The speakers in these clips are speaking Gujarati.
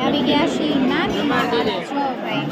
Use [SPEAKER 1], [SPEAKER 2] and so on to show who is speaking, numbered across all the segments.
[SPEAKER 1] આવી ગયા છીએ નાની માતા જો ભાઈ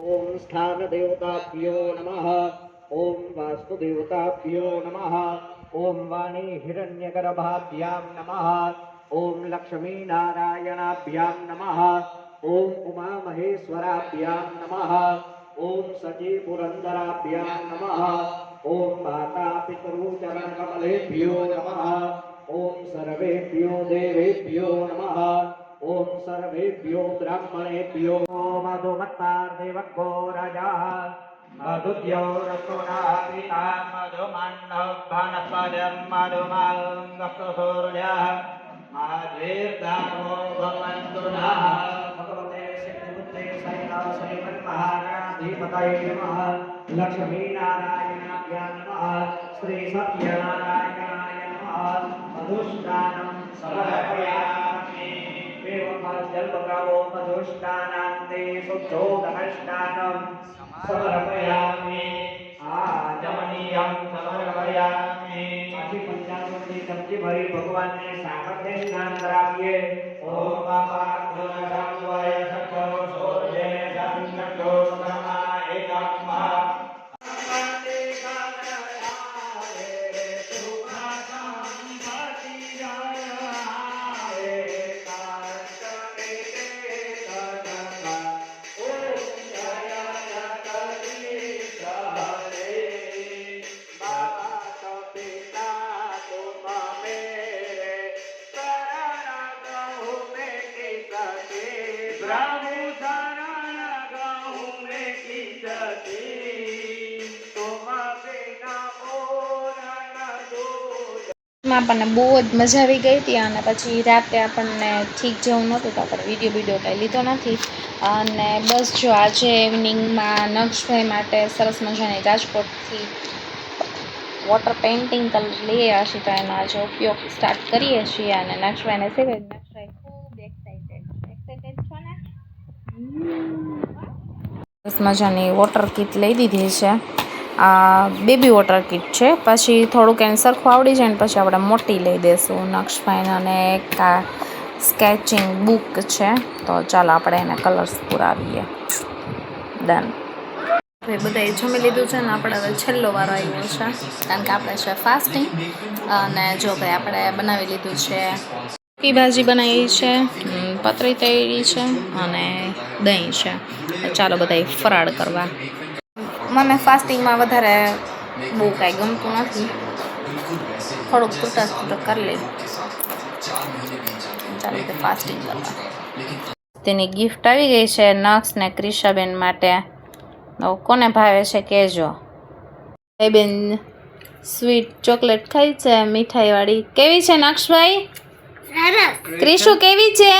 [SPEAKER 2] ओम स्थान देवताभ्यो नमः। ओम वास्तु देवताभ्यो नमः। ओम वाणी हिरण्यगर्भाभ्यां नमः। ओम लक्ष्मी नारायणाभ्यां नमः। ओम उमा महेश्वराभ्यां नमः। ओम सची पुरंदराभ्यां नमः। ओम माता पितृचरण कमलेभ्यो नमः। ओम सर्वेभ्यो देवेभ्यो नमः। ओम सर्वेभ्यो ब्राह्मणेभ्यो मधुमत्तार्देवको राजा मधुद्यो रसोनापिता मधुमन्नभानपदं मधुमाङ्गसूर्यः महाधीर्दावो भवन्तु नः। भगवते सिद्धिबुद्धे श्रीमन्महागणाधिपतये नमः। लक्ष्मीनारायणाभ्यां नमः। श्री सत्यनारायणाय नमः। मधुस्नानं समर्पयामि। जल्पकावो मधुष्टानान्ते शुद्धोदकष्टानं समर्पयामि। आचमनीयं समर्पयामि। पंचामृति सब्जी भरी भगवान ने सामर्थ्य स्नान कराविए। ओम पापात्मनाय सकलो सूर्ये संकटो नमा एकम्मा
[SPEAKER 1] આપણને બહુ જ મજા આવી ગઈ હતી અને પછી રાતે આપણને ઠીક જેવું નહોતું તો આપણે વિડીયો કાંઈ લીધો નથી અને બસ જો આજે ઇવનિંગમાં નક્ષભાઈ માટે સરસ મજાની રાજકોટથી વોટર પેઇન્ટિંગ કલર લઈ આવ્યા છીએ તો એનો આજે ઉપયોગ સ્ટાર્ટ કરીએ છીએ અને નક્ષભાઈને શીખે નક્ષભાઈ ખૂબ એક્સાઇટેડ છો ને સરસ મજાની વોટર કીટ લઈ દીધી છે. આ બેબી વોટર કીટ છે. પછી થોડુંક એને સરખું આવડી જાય ને પછી આપણે મોટી લઈ દઈશું. નક્ષભાઈને અને એક આ સ્કેચિંગ બુક છે. તો ચાલો આપણે એને કલર્સ પુરાવીએ. ડન. હવે બધાએ જમી લીધું છે ને આપણે હવે છેલ્લો વારો આવ્યો છે, કારણ કે આપણે છે ફાસ્ટિંગ. અને જો ભાઈ આપણે બનાવી લીધું છે, સૂકી ભાજી બનાવી છે, પતરી તળી છે અને દહીં છે. ચાલો બધાએ ફરાળ કરવા. મને ફાસ્ટિંગમાં વધારે બહુ કાંઈ ગમતું નથી, થોડુંક તૂટક કરી લઈ. ચાલો તો ફાસ્ટિંગ કરવા. તેની ગિફ્ટ આવી ગઈ છે નક્ષ ને ક્રિશાબેન માટે. કોને ભાવે છે કહેજો. એ બેન સ્વીટ ચોકલેટ ખાઈ છે, મીઠાઈવાળી. કેવી છે નક્ષભાઈ? ક્રિશુ કેવી છે?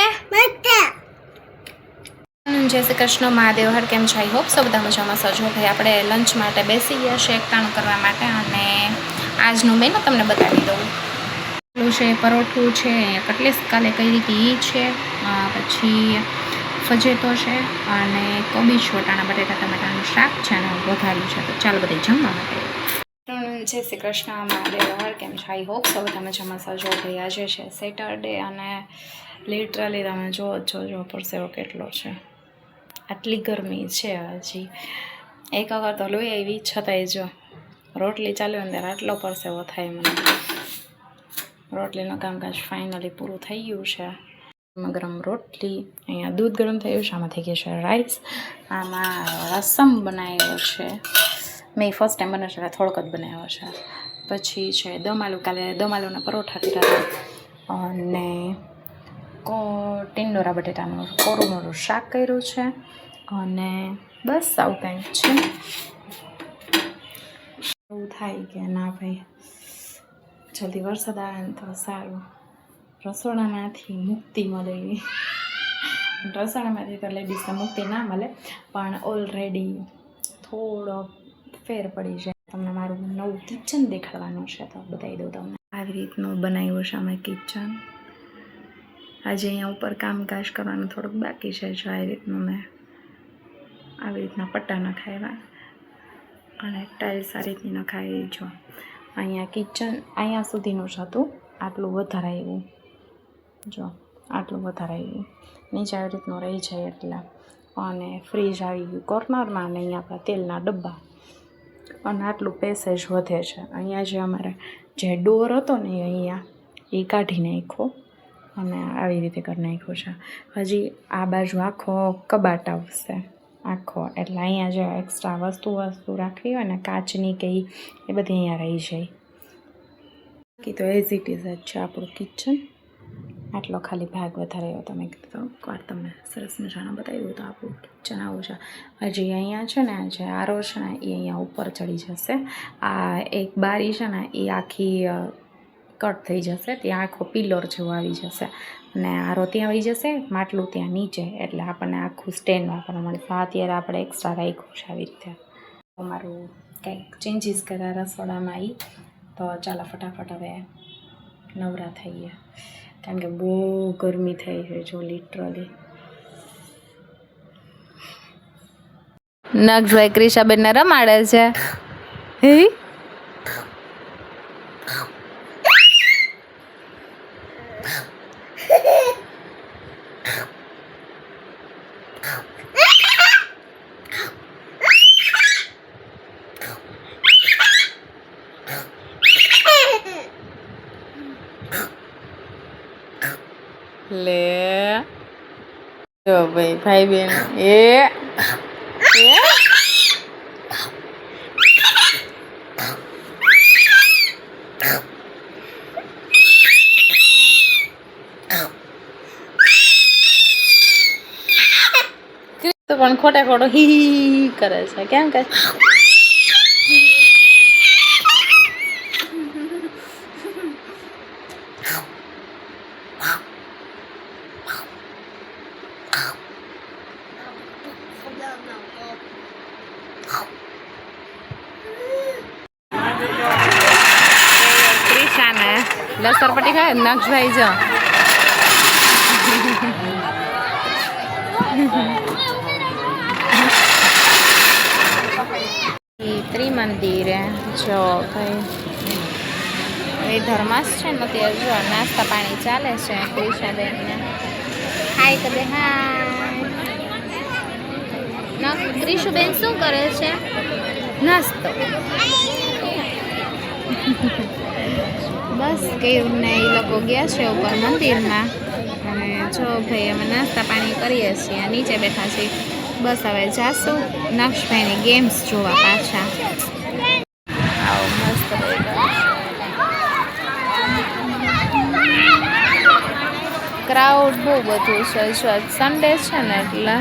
[SPEAKER 1] જય શ્રી કૃષ્ણ મહાદેવ હર. કેમ છે? આઈ હોપ સો બધા મજામાં સજો. ભાઈ આપણે લંચ માટે બેસી ગયા છે એકટાણું કરવા માટે. અને આજનું મેનુ તમને બતાવી દઉં. છે પરોઠું છે, કટલેસ કાલે કરી હતી એ છે, પછી ફજેતો છે અને કોબીજ વટાણા બટેટા ટમેટાનું શાક છે અને વઘાર્યું છે. તો ચાલો બધે જમવા માટે. જય શ્રી કૃષ્ણ મહાદેવ હર. કેમ છે? આઈ હોપ સો બધા મજામાં સજો. ભાઈ આજે છે સેટરડે અને લિટરલી તમે જો પરસેવો કેટલો છે. આટલી ગરમી છે હજી. એક વખત તો લોહી આવી છતાંય જો રોટલી ચાલ્યો ને ત્યારે આટલો પરસેવો થાય મને. રોટલીનું કામકાજ ફાઇનલી પૂરું થઈ ગયું છે. ગરમ રોટલી, અહીંયા દૂધ ગરમ થયું છે, આમાં થઈ ગયું છે રાઈસ, આમાં રસમ બનાવ્યો છે. મેં ફર્સ્ટ ટાઈમ બનાવ્યો છે, થોડોક જ બનાવ્યો છે. પછી છે દમ આલુ, કાલે દમ આલુના પરોઠા કર્યા હતા. અને ટીંડોરા બટેટાનું કોરું મોરું શાક કર્યું છે. અને બસ આવું કંઈક છે. એવું થાય કે ના ભાઈ જલ્દી વરસાદ આવે ને તો સારું, રસોડામાંથી મુક્તિ મળે. રસોડામાંથી તો લેડીઝને મુક્તિ ના મળે, પણ ઓલરેડી થોડો ફેર પડી જાય. તમને મારું નવું કિચન દેખાડવાનું છે તો બતાવી દઉં તમને. આવી રીતનું બનાવ્યું છે અમે કિચન. આજે અહીંયા ઉપર કામકાજ કરવાનું થોડુંક બાકી છે. જો આવી રીતનું મેં આવી રીતના પટ્ટા નખાવ્યા અને ટાઇલ્સ આ રીતની નખાવી. જો અહીંયા કિચન અહીંયા સુધીનું જ હતું, આટલું વધારે આવ્યું. જો આટલું વધારે આવ્યું, નીચે આવી રીતનું રહી જાય એટલે. અને ફ્રીજ આવી ગયું કોર્નરમાં, અને અહીંયા આપણા તેલના ડબ્બા. અને આટલું પેસેજ વધે છે. અહીંયા જે અમારે જે ડોર હતો ને અહીંયા એ કાઢી નાખ્યો અને આવી રીતે કરી નાખ્યું છે. હજી આ બાજુ આખો કબાટ આવશે આખો, એટલે અહીંયા જે એક્સ્ટ્રા વસ્તુ રાખવી હોય ને કાચની કે એ બધી અહીંયા રહી જાય. બાકી તો એઝ ઇટ ઇઝ જ છે આપણું કિચન. આટલો ખાલી ભાગ વધારે આવ્યો. તમે કીધું એકવાર તમને સરસ મજાના બતાવી દઉં તો આપણું કિચન આવું છે. હજી અહીંયા છે ને જે આરો છે ને એ અહીંયા ઉપર ચડી જશે. આ એક બારી છે ને એ આખી કટ થઈ જશે, ત્યાં આખો પિલર જેવો આવી જશે. અને આરો ત્યાં આવી જશે, માટલું ત્યાં નીચે, એટલે આપણને આખું સ્ટેન્ડ વાપરવા મળે. અત્યારે આપણે એક્સ્ટ્રા રાખ્યું છે આવી રીતે. અમારું કંઈક ચેન્જીસ કર્યા રસોડામાં એ. તો ચાલો ફટાફટ હવે નવરા થઈએ, કારણ કે બહુ ગરમી થઈ છે. જો લિટરલી નક્ષભાઈ ક્રિશાબેનને રમાડે છે. હે લે જો ભાઈ ભાઈ બેન એ તો પણ ખોટે ખોટો હી કરે છે. કેમ કે ક્રિશાને લસરપટ્ટી ખાય નક્ષભાઈ જો ત્રિમંદિરે જો ભાઈ એ ધર્માસ છે ને અત્યારે જો નાસ્તા પાણી ચાલે છે ક્રિશાબેનને. હાય કદે હાય. ક્રિશુબેન શું કરે છે? નાસ્તો. બસ કેવું ને એ લોકો ગયા છે ઉપર મંદિરમાં અને જો ભાઈ અમે નાસ્તા પાણી કરીએ છીએ નીચે બેઠા છીએ. બસ હવે જાશું નક્ષભાઈની ગેમ્સ જોવા પાછા. આવો મસ્ત ક્રાઉડ બહુ બધું છે જો સન્ડે છે ને એટલે